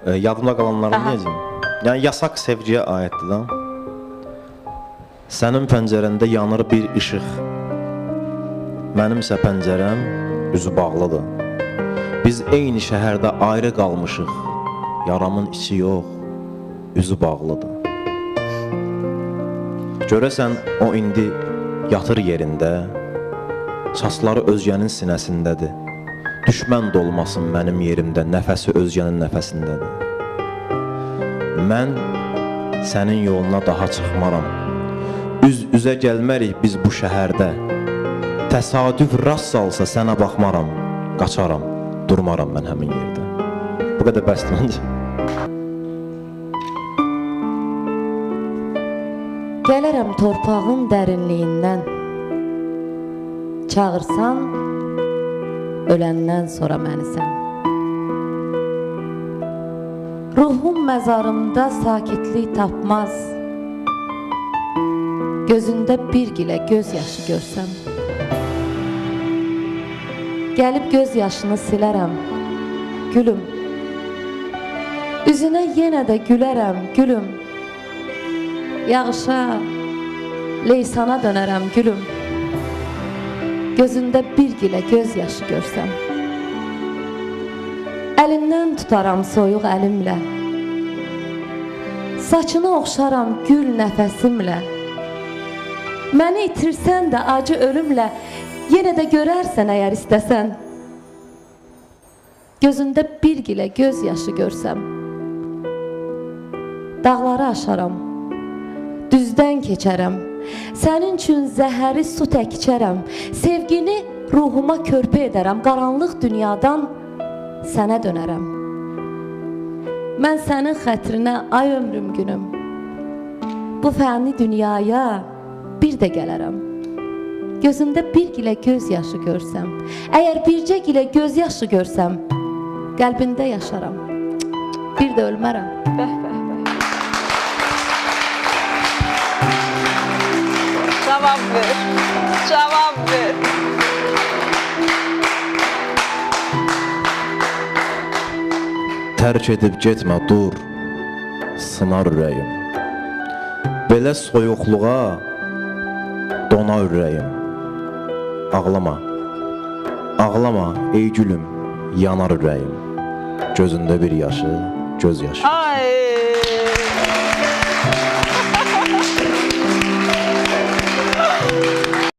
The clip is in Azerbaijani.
Yadımda qalanları deyəcəm. Yəni yasaq sevgiyə aiddir da. Sənin pəncərəndə yanır bir işıq. Mənimsə pəncərəm üzü bağlıdır. Biz eyni şəhərdə ayrı qalmışıq. Yaramın içi yox, üzü bağlıdır. Görəsən o indi yatır yerində, saçları özgənin sinəsindədir. Düşmən dolmasın mənim yerimdə, nəfəsi özgənin nəfəsindədir. Mən sənin yoluna daha çıxmaram. Üz-üzə gəlmərik biz bu şəhərdə. Təsadüf rast salsa sənə baxmaram, qaçaram, durmaram mən həmin yerdə. Bu qədər bəsdir məncə. Gələrəm torpağın dərinliyindən, çağırsan, öləndən sonra məni sən. Ruhum məzarımda sakitlik tapmaz, gözündə bir gilə göz yaşı görsəm. Gəlib göz yaşını silərəm, gülüm. Üzünə yenə də gülərəm, gülüm. Yağışa, leysana dönərəm, gülüm. Gözündə bir gilə göz yaşı görsəm. Əlindən tutaram soyuq əlimlə, saçını oxşaram gül nəfəsimlə. Məni itirsən də acı ölümlə, yenə də görərsən əgər istəsən. Gözündə bir gilə göz yaşı görsəm. Dağları aşaram, düzdən keçərəm. Sənin üçün zəhəri su tək içərəm. Sevgini ruhuma körpə edərəm. Qaranlıq dünyadan sənə dönərəm. Mən sənin xətrinə ay ömrüm günüm, bu fəni dünyaya bir də gələrəm. Gözündə bir gilə göz yaşı görsəm, əgər bircə gilə göz yaşı görsəm, qəlbində yaşaram, bir də ölmərəm. Bəh, bəh, bəh. Cavab ver, cavab ver. Tərk edib getmə, dur, sınar ürəyim. Belə soyuqluğa dona ürəyim. Ağlama, ağlama ey gülüm, yanar ürəyim. Gözündə bir yaşı, göz yaşı. Ay!